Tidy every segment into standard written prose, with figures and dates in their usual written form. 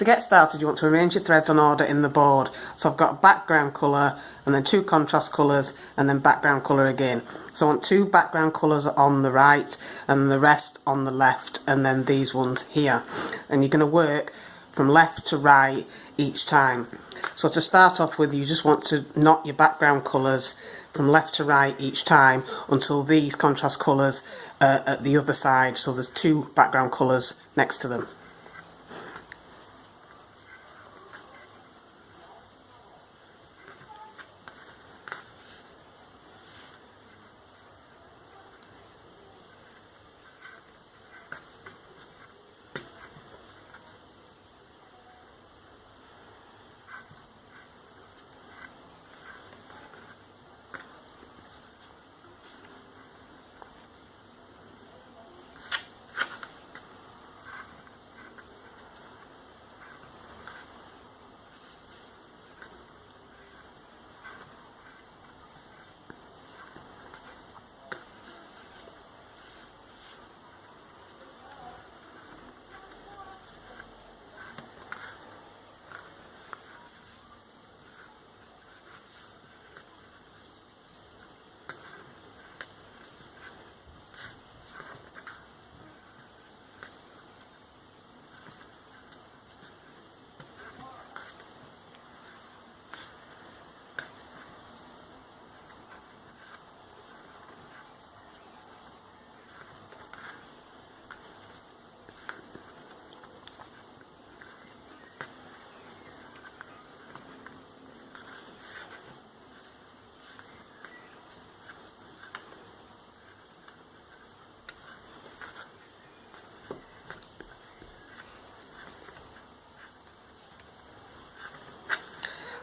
To get started, you want to arrange your threads on order in the board. So I've got a background colour and then 2 contrast colours and then background colour again. So I want 2 background colours on the right and the rest on the left, and then these ones here. And you're going to work from left to right each time. So to start off with, you just want to knot your background colours from left to right each time until these contrast colours are at the other side. So there's 2 background colours next to them.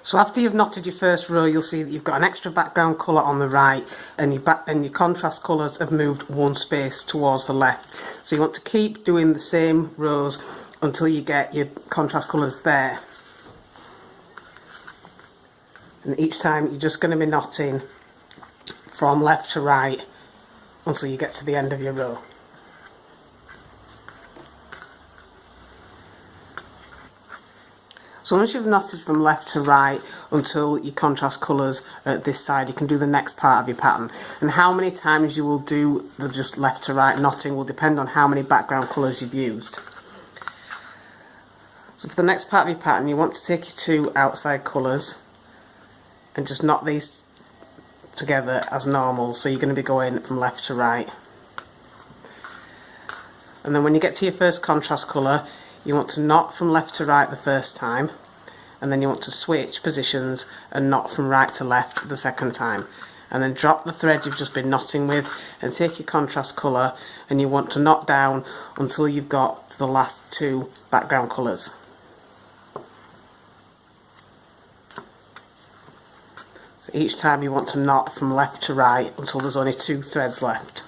So after you've knotted your first row, you'll see that you've got an extra background colour on the right, and your contrast colours have moved 1 space towards the left. So you want to keep doing the same rows until you get your contrast colours there. And each time you're just going to be knotting from left to right until you get to the end of your row. So once you've knotted from left to right until your contrast colours are at this side, you can do the next part of your pattern. And how many times you will do the just left to right knotting will depend on how many background colours you've used. So for the next part of your pattern, you want to take your 2 outside colours and just knot these together as normal. So you're going to be going from left to right. And then when you get to your first contrast colour, you want to knot from left to right the first time, and then you want to switch positions and knot from right to left the second time. And then drop the thread you've just been knotting with and take your contrast colour, and you want to knot down until you've got to the last 2 background colours. So each time you want to knot from left to right until there's only 2 threads left.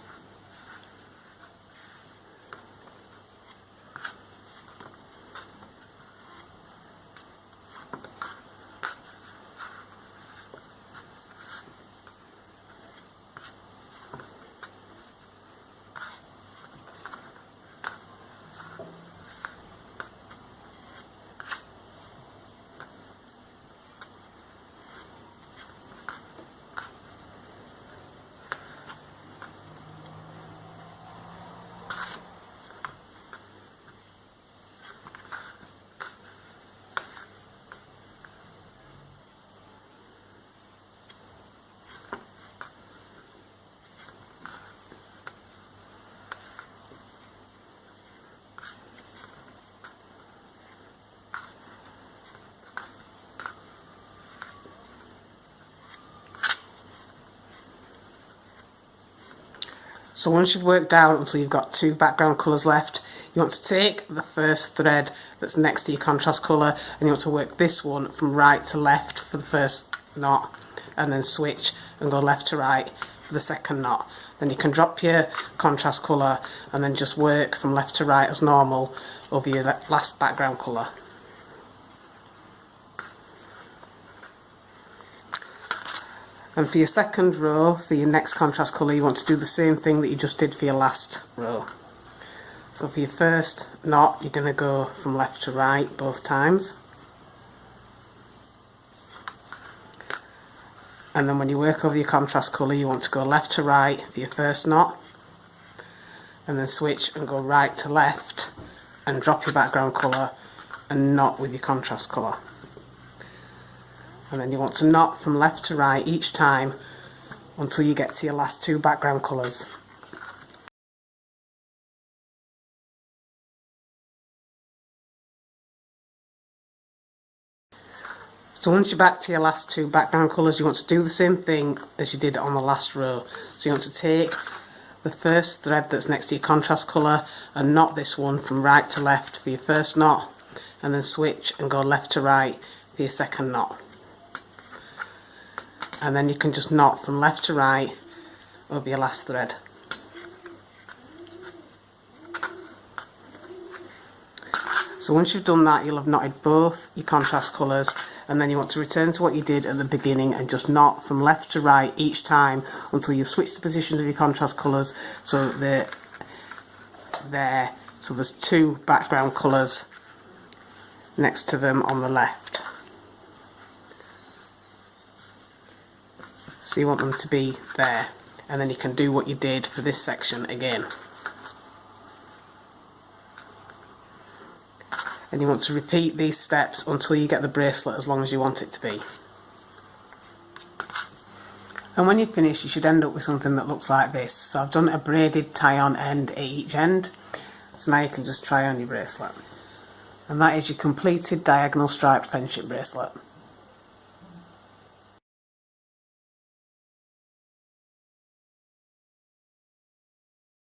So once you've worked down until you've got 2 background colours left, you want to take the first thread that's next to your contrast colour and you want to work this one from right to left for the first knot, and then switch and go left to right for the second knot. Then you can drop your contrast colour and then just work from left to right as normal over your last background colour. And for your second row, for your next contrast colour, you want to do the same thing that you just did for your last row. So for your first knot, you're going to go from left to right both times. And then when you work over your contrast colour, you want to go left to right for your first knot, and then switch and go right to left and drop your background colour and knot with your contrast colour. And then you want to knot from left to right each time until you get to your last two background colours. So once you're back to your last two background colours, you want to do the same thing as you did on the last row. So you want to take the first thread that's next to your contrast colour and knot this one from right to left for your first knot, and then switch and go left to right for your second knot. And then you can just knot from left to right over your last thread. So once you've done that, you'll have knotted both your contrast colours, and then you want to return to what you did at the beginning and just knot from left to right each time until you've switched the positions of your contrast colours so that they're there. So there's two background colours next to them on the left. So you want them to be there, and then you can do what you did for this section again. And you want to repeat these steps until you get the bracelet as long as you want it to be. And when you finish, you should end up with something that looks like this. So I've done a braided tie-on end at each end. So now you can just try on your bracelet. And that is your completed diagonal striped friendship bracelet.